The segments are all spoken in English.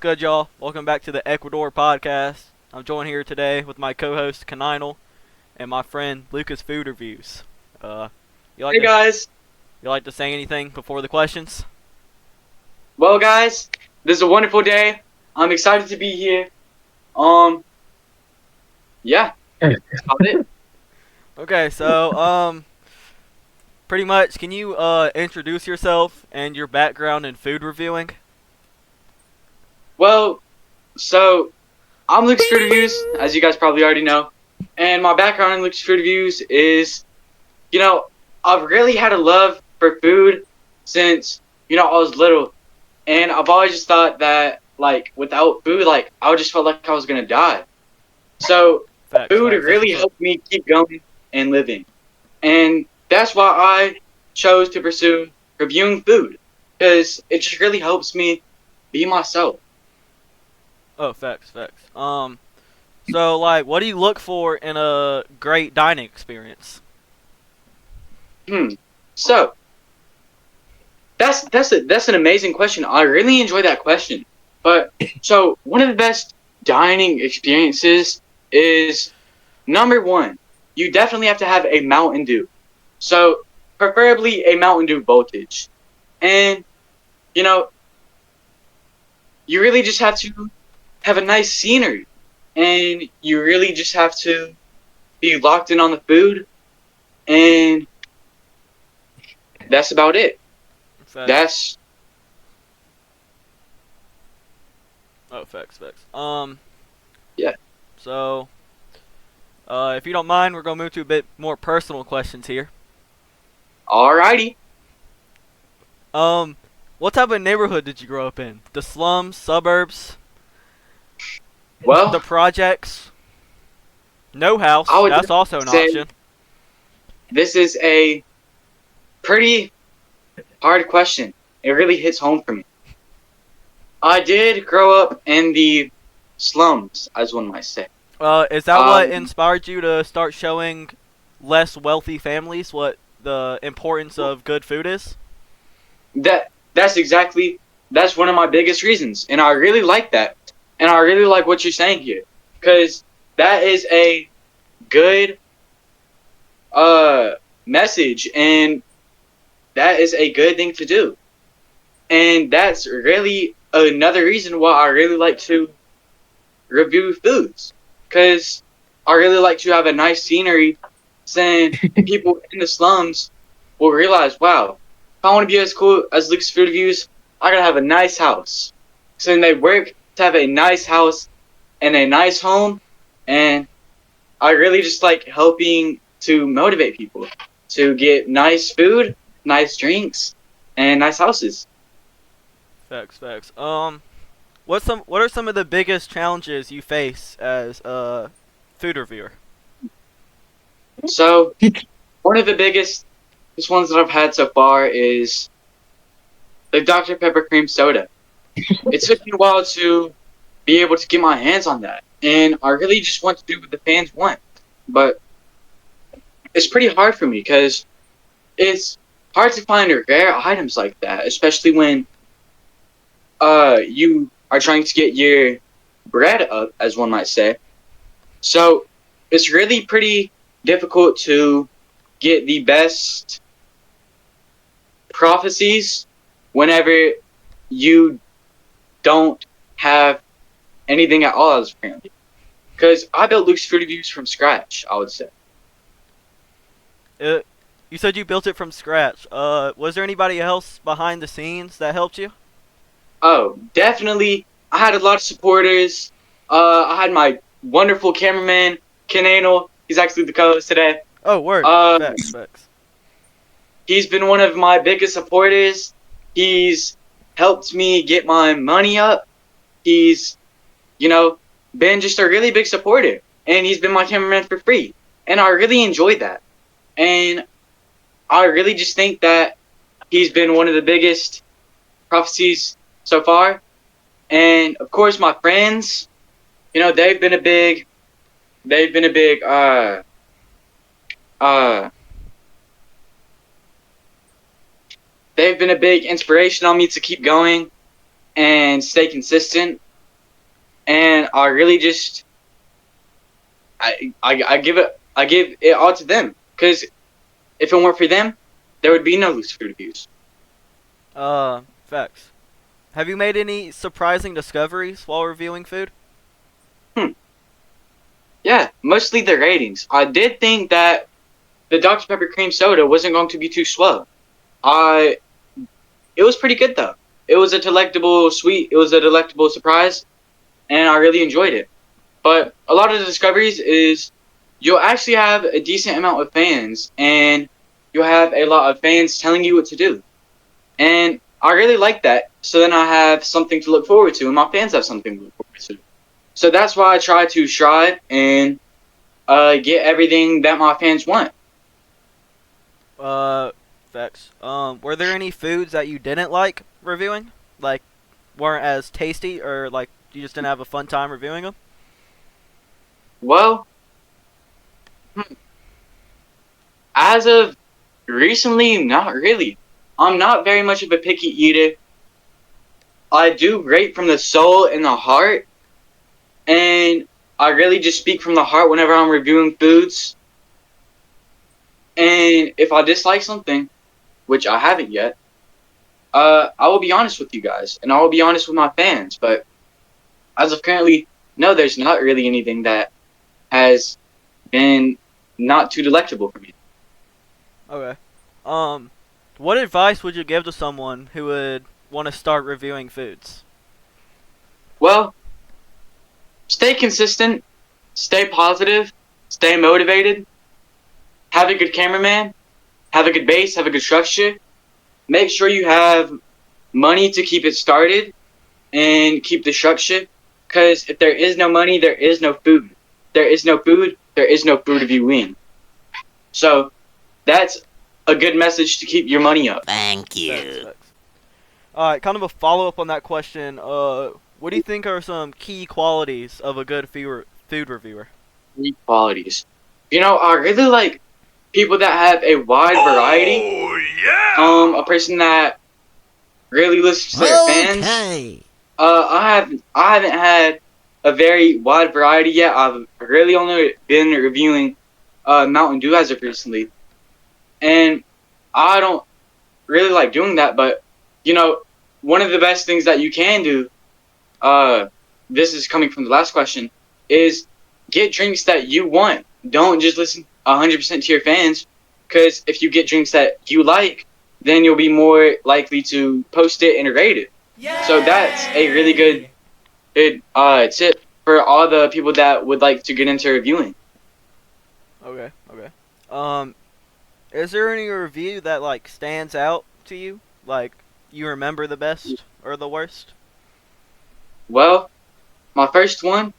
good, y'all? Welcome back to the Ekwador podcast. I'm joined here today with my co-host Kaninal and my friend Lucas Food Reviews. Uh, you like Hey to guys. you like to say anything before the questions? Well guys, this is a wonderful day. I'm excited to be here. Um yeah, that's about it. Okay, pretty much, can you introduce yourself and your background in food reviewing? Well, so I'm Luke's Food Reviews, as you guys probably already know. And my background in Luke's Food Reviews is, you know, I've really had a love for food since, I was little. And I've always just thought that like without food, like I would just felt like I was gonna die. So Facts, food facts. That's really what's up. helped me keep going and living. And that's why I chose to pursue reviewing food because it just really helps me be myself. Oh, facts, facts. What do you look for in a great dining experience? Hmm. So that's an amazing question. I really enjoy that question. But so one of the best dining experiences is number one. You definitely have to have a Mountain Dew. So preferably a Mountain Dew voltage. And you know, you really just have to have a nice scenery. And you really just have to be locked in on the food, and that's about it. Facts. That's Oh, facts, facts. yeah. So if you don't mind, we're gonna move to a bit more personal questions here. Alrighty. Um, what type of neighborhood did you grow up in? The slums, suburbs, the Well, projects? No I house. would That's definitely also an say option. this is a pretty hard question. It really hits home for me. I did grow up in the slums, as one might say. Is that what Um, inspired you to start showing less wealthy families what the importance of good food is? that's exactly that's one of my biggest reasons, and I really like that, and I really like what you're saying here, because that is a good uh message, and that is a good thing to do. And that's really another reason why I really like to review foods. Because I really like to have a nice scenery, saying people in the slums will realize, wow, if I want to be as cool as Luke's Food Reviews, I gotta have a nice house. So then they work to have a nice house and a nice home, and I really just like helping to motivate people to get nice food, nice drinks, and nice houses. Facts, facts. What are some of the biggest challenges you face as a food reviewer? So one of the biggest ones that I've had so far is the Dr. Pepper cream soda. It took me a while to be able to get my hands on that, and I really just want to do what the fans want. But it's pretty hard for me because it's hard to find rare items like that, especially when you are trying to get your bread up, as one might say. So it's really pretty difficult to get the best prophecies whenever you don't have anything at all as apparently. Because I built Luke's Food Reviews from scratch, I would say. Uh, you said you built it from scratch. Was there anybody else behind the scenes that helped you? Oh, definitely. I had a lot of supporters. I had my wonderful cameraman, Ken Anal. He's actually the co-host today. Oh, word. Uh, Facts, facts. he's been one of my biggest supporters. He's helped me get my money up. He's, you know, been just a really big supporter. And he's been my cameraman for free. And I really enjoyed that. And I really just think that he's been one of the biggest prophecies so far. And of course, my friends, they've been a big, uh, they've been a big inspiration on me to keep going and stay consistent. and I really just I give it all to them, because if it weren't for them, there would be no loose food reviews. Facts. Have you made any surprising discoveries while reviewing food? Hmm. Yeah, mostly the ratings. I did think that the Dr Pepper cream soda wasn't going to be too slow. I It was pretty good though. It was a delectable sweet. It was a delectable surprise, and I really enjoyed it. But a lot of the discoveries is you'll actually have a decent amount of fans, and you'll have a lot of fans telling you what to do. And I really like that. So then I have something to look forward to, and my fans have something to look forward to. So that's why I try to strive and get everything that my fans want. Uh, Facts. Were there any foods that you didn't like reviewing? Like, weren't as tasty, or like you just didn't have a fun time reviewing them? Well, as of recently, not really. I'm not very much of a picky eater. I do great from the soul and the heart, and I really just speak from the heart whenever I'm reviewing foods. And if I dislike something, which I haven't yet, I will be honest with you guys, and I will be honest with my fans. But as of currently, no, there's not really anything that has been not too delectable for me. Okay. Um, what advice would you give to someone who would want to start reviewing foods? Well, stay consistent, stay positive, stay motivated, have a good cameraman, have a good base, have a good structure. Make sure you have money to keep it started and keep the structure. Because if there is no money, there is no food. There is no food, there is no food reviewing. So that's a good message to keep your money up. Thank Facts, you. facts. Alright, kind of a follow up on that question. What do you think are some key qualities of a good food reviewer? Three qualities. I really like people that have a wide variety. Oh, yeah! A person that really listens to their fans. Okay. I haven't had a very wide variety yet. I've really only been reviewing Mountain Dew as of recently, and I don't really like doing that. But one of the best things that you can do, this is coming from the last question, is get drinks that you want. Don't just listen 100% to your fans, because if you get drinks that you like, then you'll be more likely to post it and rate it. So that's a really good tip for all the people that would like to get into reviewing. Okay, okay. Is there any review that like stands out to you? Like you remember the best or the worst? Well, my first one,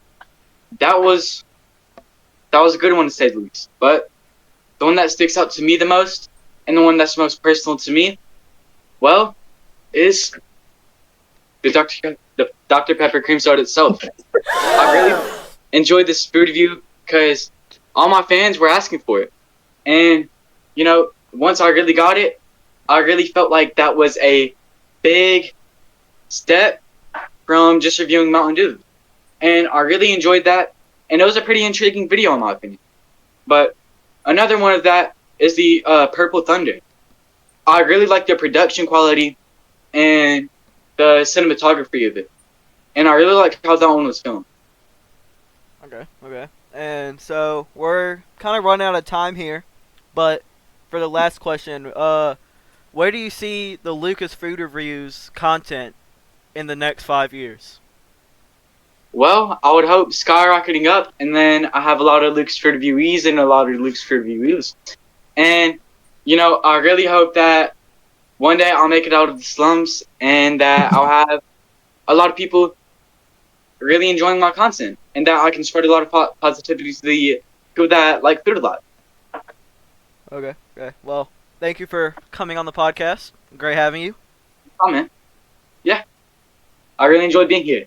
that was a good one to say the least. But the one that sticks out to me the most, and the one that's most personal to me, well, is the Dr Pepper cream soda itself. I really enjoyed this food review because all my fans were asking for it, and once I really got it, I really felt like that was a big step from just reviewing Mountain Dew, and I really enjoyed that, and it was a pretty intriguing video in my opinion. But another one of that is the Purple Thunder. I really like the production quality and the cinematography of it, and I really like how that one was filmed. Okay, okay. And so we're kind of running out of time here, but for the last question, where do you see the Lucas Food Reviews content in the next 5 years? Well, I would hope skyrocketing up, and then I have a lot of Luke's for reviewees and a lot of Luke's for reviews. And, I really hope that one day I'll make it out of the slums and that I'll have a lot of people really enjoying my content and that I can spread a lot of positivity to the people that like food a lot. Okay, okay. Well, thank you for coming on the podcast. Great having you. Oh, man. Yeah. I really enjoyed being here.